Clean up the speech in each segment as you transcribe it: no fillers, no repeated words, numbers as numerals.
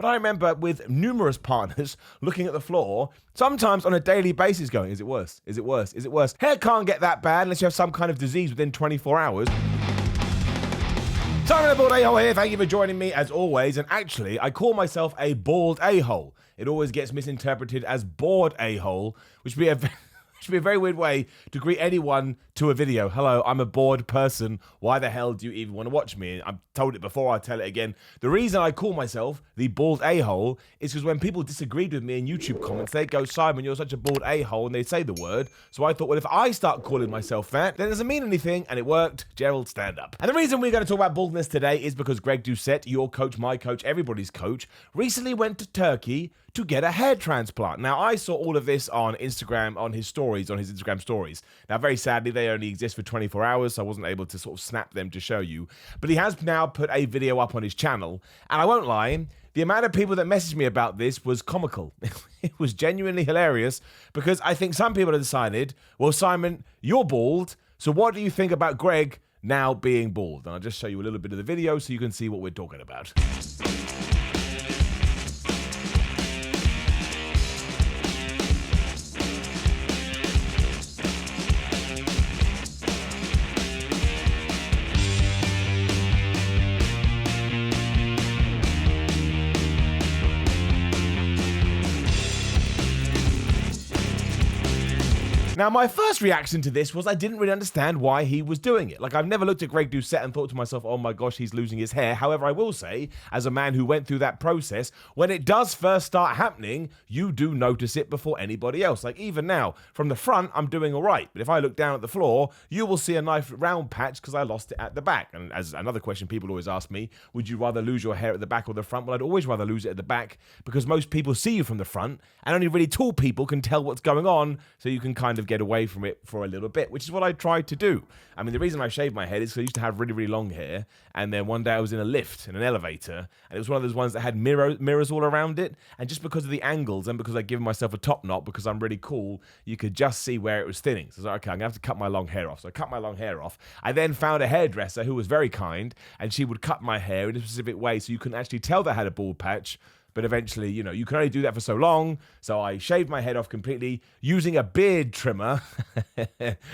But I remember with numerous partners looking at the floor, sometimes on a daily basis going, is it worse? Is it worse? Is it worse? Hair can't get that bad unless you have some kind of disease within 24 hours. Simon the Bald A-Hole here, thank you for joining me as always, and actually, I call myself a bald a-hole. It always gets misinterpreted as bored a-hole, which would be a very weird way to greet anyone to a video. Hello, I'm a bored person. Why the hell do you even want to watch me? I've told it before, I'll tell it again. The reason I call myself the bald a-hole is because when people disagreed with me in YouTube comments, they'd go, Simon, you're such a bald a-hole, and they'd say the word. So I thought, well, if I start calling myself that, then it doesn't mean anything, and it worked. Gerald, stand up. And the reason we're going to talk about baldness today is because Greg Doucette, your coach, my coach, everybody's coach, recently went to Turkey to get a hair transplant. Now, I saw all of this on Instagram, on his Instagram stories. Now, very sadly, they only exist for 24 hours, so I wasn't able to sort of snap them to show you. But he has now put a video up on his channel, and I won't lie, the amount of people that messaged me about this was comical. It was genuinely hilarious, because I think some people have decided, well, Simon, you're bald, so what do you think about Greg now being bald? And I'll just show you a little bit of the video so you can see what we're talking about. Now, my first reaction to this was I didn't really understand why he was doing it. Like, I've never looked at Greg Doucette and thought to myself, oh my gosh, he's losing his hair. However, I will say, as a man who went through that process, when it does first start happening, you do notice it before anybody else. Like, even now, from the front, I'm doing all right. But if I look down at the floor, you will see a nice round patch because I lost it at the back. And as another question people always ask me, would you rather lose your hair at the back or the front? Well, I'd always rather lose it at the back because most people see you from the front and only really tall people can tell what's going on, so you can kind of get away from it for a little bit, which is what I tried to do. I mean, the reason I shaved my head is because I used to have really, really long hair, and then one day I was in a lift, in an elevator, and it was one of those ones that had mirrors all around it, and just because of the angles and because I'd given myself a top knot because I'm really cool, you could just see where it was thinning. So I was like, okay, I'm going to have to cut my long hair off. So I cut my long hair off. I then found a hairdresser who was very kind, and she would cut my hair in a specific way so you couldn't actually tell that I had a bald patch. But eventually, you know, you can only do that for so long. So I shaved my head off completely using a beard trimmer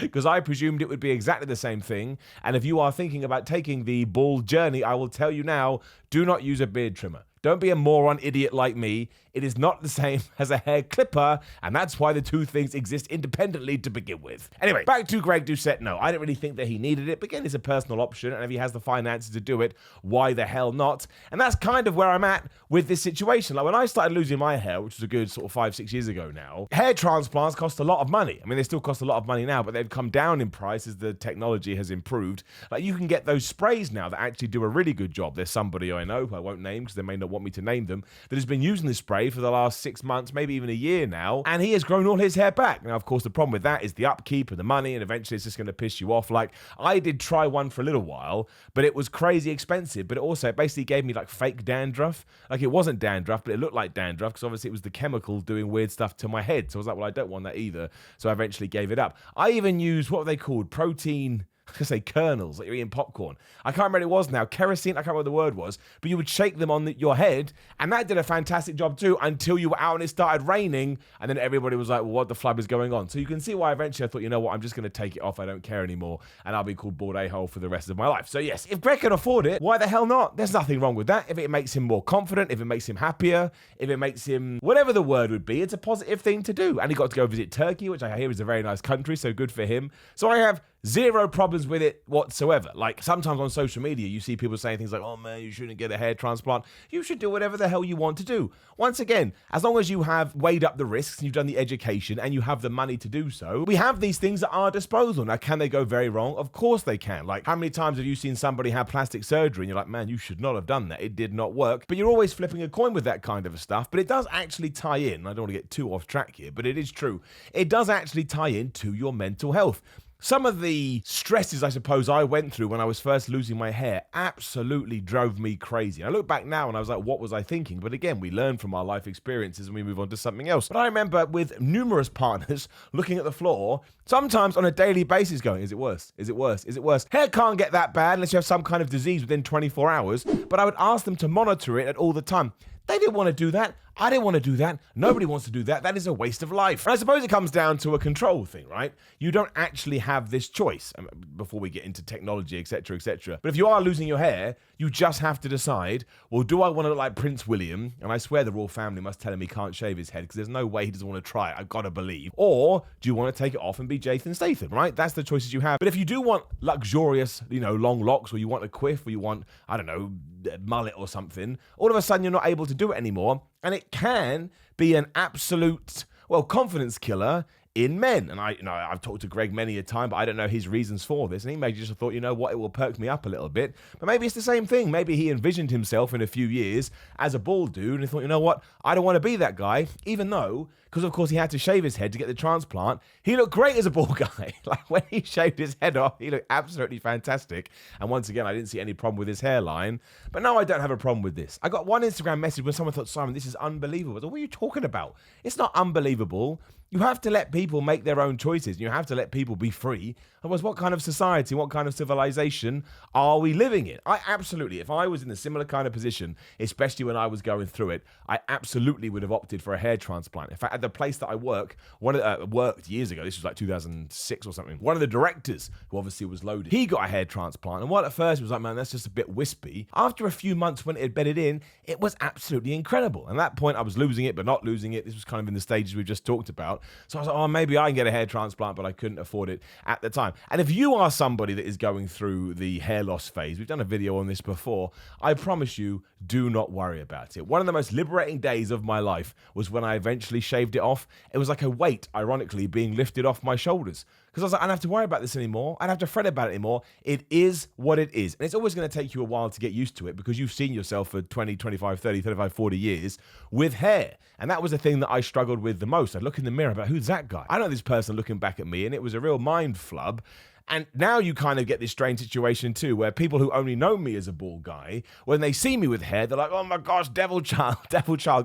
because I presumed it would be exactly the same thing. And if you are thinking about taking the bald journey, I will tell you now, do not use a beard trimmer. Don't be a moron idiot like me. It is not the same as a hair clipper, and that's why the two things exist independently to begin with. Anyway, back to Greg Doucette. No, I don't really think that he needed it, but again, it's a personal option, and if he has the finances to do it, why the hell not? And that's kind of where I'm at with this situation. Like, when I started losing my hair, which was a good sort of 5-6 years ago now, hair transplants cost a lot of money. I mean, they still cost a lot of money now, but they've come down in price as the technology has improved. Like, you can get those sprays now that actually do a really good job. There's somebody I know, who I won't name because they may not want me to name them, that has been using this spray for the last 6 months, maybe even a year now, and he has grown all his hair back. Now, of course, the problem with that is the upkeep and the money, and eventually it's just going to piss you off. Like, I did try one for a little while, but it was crazy expensive, but it basically gave me like fake dandruff. Like, it wasn't dandruff, but it looked like dandruff because obviously it was the chemical doing weird stuff to my head. So I was like, well, I don't want that either. So I eventually gave it up. I even used, what were they called? Protein... I was going to say kernels, like you're eating popcorn. I can't remember what it was now. Kerosene, I can't remember what the word was. But you would shake them on your head, and that did a fantastic job too until you were out and it started raining, and then everybody was like, well, what the flub is going on? So you can see why eventually I thought, you know what, I'm just going to take it off. I don't care anymore, and I'll be called bald a-hole for the rest of my life. So yes, if Greg can afford it, why the hell not? There's nothing wrong with that. If it makes him more confident, if it makes him happier, if it makes him, whatever the word would be, it's a positive thing to do. And he got to go visit Turkey, which I hear is a very nice country, so good for him. So I have zero problems with it whatsoever. Like, sometimes on social media, you see people saying things like, oh man, you shouldn't get a hair transplant. You should do whatever the hell you want to do. Once again, as long as you have weighed up the risks and you've done the education and you have the money to do so, we have these things at our disposal. Now, can they go very wrong? Of course they can. Like, how many times have you seen somebody have plastic surgery and you're like, man, you should not have done that. It did not work. But you're always flipping a coin with that kind of stuff. But it does actually tie in. I don't want to get too off track here, but it is true. It does actually tie in to your mental health. Some of the stresses, I suppose, I went through when I was first losing my hair absolutely drove me crazy. I look back now and I was like, what was I thinking? But again, we learn from our life experiences and we move on to something else. But I remember with numerous partners looking at the floor, sometimes on a daily basis going, is it worse? Is it worse? Is it worse? Hair can't get that bad unless you have some kind of disease within 24 hours. But I would ask them to monitor it at all the time. They didn't want to do that. I didn't want to do that. Nobody wants to do that. That is a waste of life. And I suppose it comes down to a control thing, right? You don't actually have this choice before we get into technology, etc., etc. But if you are losing your hair, you just have to decide, well, do I want to look like Prince William? And I swear the royal family must tell him he can't shave his head because there's no way he doesn't want to try it. I've got to believe. Or do you want to take it off and be Jason Statham, right? That's the choices you have. But if you do want luxurious, long locks, or you want a quiff, or you want, I don't know, a mullet or something, all of a sudden you're not able to do it anymore. And it can be an absolute, confidence killer in men. And I've talked to Greg many a time, but I don't know his reasons for this. And he may just have thought, you know what, it will perk me up a little bit. But maybe it's the same thing. Maybe he envisioned himself in a few years as a bald dude and he thought, you know what, I don't want to be that guy, even though, because of course he had to shave his head to get the transplant, he looked great as a bald guy. Like when he shaved his head off, he looked absolutely fantastic. And once again, I didn't see any problem with his hairline. But now I don't have a problem with this. I got one Instagram message when someone thought, Simon, this is unbelievable. I thought, what are you talking about? It's not unbelievable. You have to let people make their own choices. You have to let people be free. Otherwise, what kind of society, what kind of civilization are we living in? If I was in a similar kind of position, especially when I was going through it, I absolutely would have opted for a hair transplant. In fact, at the place that I worked years ago, this was like 2006 or something, one of the directors, who obviously was loaded, he got a hair transplant. And while at first it was like, man, that's just a bit wispy, after a few months when it had bedded in, it was absolutely incredible. And at that point, I was losing it, but not losing it. This was kind of in the stages we've just talked about. So I was like, oh, maybe I can get a hair transplant, but I couldn't afford it at the time. And if you are somebody that is going through the hair loss phase, we've done a video on this before, I promise you, do not worry about it. One of the most liberating days of my life was when I eventually shaved it off. It was like a weight, ironically, being lifted off my shoulders. Because I was like, I don't have to worry about this anymore. I don't have to fret about it anymore. It is what it is. And it's always going to take you a while to get used to it because you've seen yourself for 20, 25, 30, 35, 40 years with hair. And that was the thing that I struggled with the most. I'd look in the mirror about, who's that guy? I know this person looking back at me, and it was a real mind flub. And now you kind of get this strange situation too, where people who only know me as a bald guy, when they see me with hair, they're like, oh my gosh, devil child,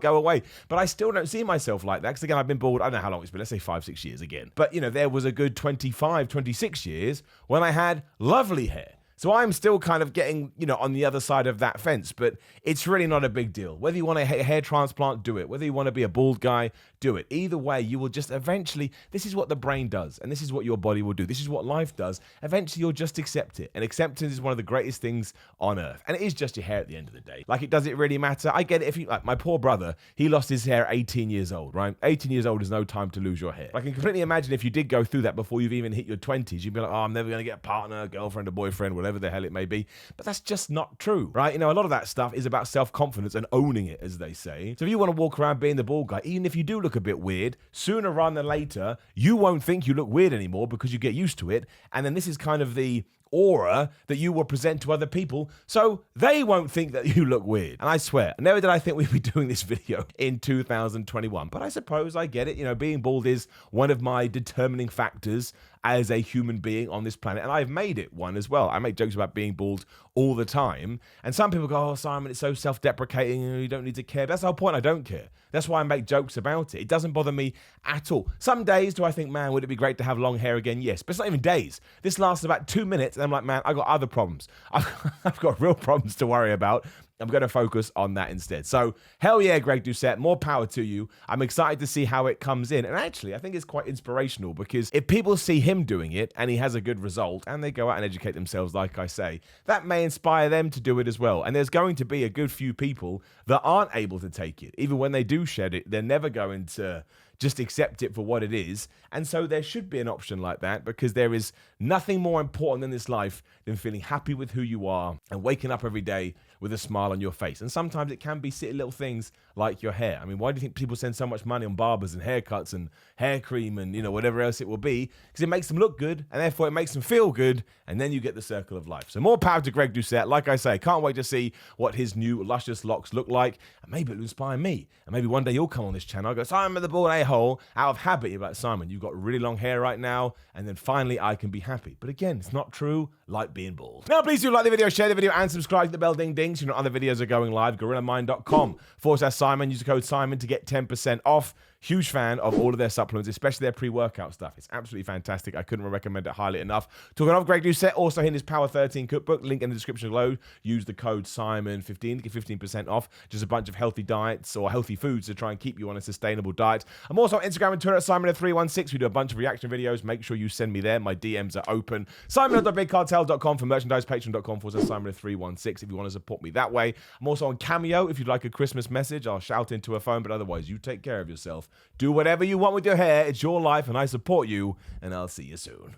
go away. But I still don't see myself like that. Because again, I've been bald, I don't know how long it's been, let's say 5-6 years again. But there was a good 25, 26 years when I had lovely hair. So I'm still kind of getting, on the other side of that fence, but it's really not a big deal. Whether you want a hair transplant, do it. Whether you want to be a bald guy, do it. Either way, you will just eventually, this is what the brain does, and this is what your body will do. This is what life does. Eventually, you'll just accept it. And acceptance is one of the greatest things on earth. And it is just your hair at the end of the day. Like, does it really matter? I get it. Like my poor brother, he lost his hair at 18 years old, right? 18 years old is no time to lose your hair. I can completely imagine if you did go through that before you've even hit your 20s, you'd be like, oh, I'm never going to get a partner, a girlfriend, a boyfriend, whatever the hell it may be. But that's just not true, right? A lot of that stuff is about self-confidence and owning it, as they say. So if you want to walk around being the bald guy, even if you do look a bit weird, sooner rather than later, you won't think you look weird anymore because you get used to it. And then this is kind of the aura that you will present to other people, so they won't think that you look weird. And I swear, never did I think we'd be doing this video in 2021, but I suppose I get it. Being bald is one of my determining factors as a human being on this planet, and I've made it one as well. I make jokes about being bald all the time, and some people go, oh, Simon, it's so self-deprecating, you don't need to care. That's the whole point. I don't care. That's why I make jokes about it. It doesn't bother me at all. Some days do I think, man, would it be great to have long hair again? Yes, but it's not even days. This lasts about 2 minutes, and I'm like, man, I've got other problems. I've got real problems to worry about. I'm going to focus on that instead. So, hell yeah, Greg Doucette, more power to you. I'm excited to see how it comes in. And actually, I think it's quite inspirational because if people see him doing it and he has a good result and they go out and educate themselves, like I say, that may inspire them to do it as well. And there's going to be a good few people that aren't able to take it. Even when they do shed it, they're never going to just accept it for what it is. And so there should be an option like that because there is nothing more important in this life than feeling happy with who you are and waking up every day with a smile on your face. And sometimes it can be silly little things like your hair. I mean, why do you think people spend so much money on barbers and haircuts and hair cream and, whatever else it will be? Because it makes them look good and therefore it makes them feel good. And then you get the circle of life. So more power to Greg Doucette. Like I say, can't wait to see what his new luscious locks look like. And maybe it'll inspire me. And maybe one day you'll come on this channel. I'll go, Simon the bald a-hole. Out of habit, you're like, Simon, you've got really long hair right now. And then finally I can be happy. But again, it's not true like being bald. Now, please do like the video, share the video, and subscribe to the bell ding ding so you know other videos are going live. GorillaMind.com/Simon. Use the code Simon to get 10% off. Huge fan of all of their supplements, especially their pre-workout stuff. It's absolutely fantastic. I couldn't recommend it highly enough. Talking of Greg Doucette, also in his Power 13 cookbook, link in the description below. Use the code Simon15 to get 15% off. Just a bunch of healthy diets or healthy foods to try and keep you on a sustainable diet. I'm also on Instagram and Twitter at Simon316. We do a bunch of reaction videos. Make sure you send me there. My DMs are open. Simon.bigcartel.com for merchandise. Patreon.com/Simon316 if you want to support me that way. I'm also on Cameo if you'd like a Christmas message. I'll shout into a phone, but otherwise, you take care of yourself. Do whatever you want with your hair. It's your life, and I support you, and I'll see you soon.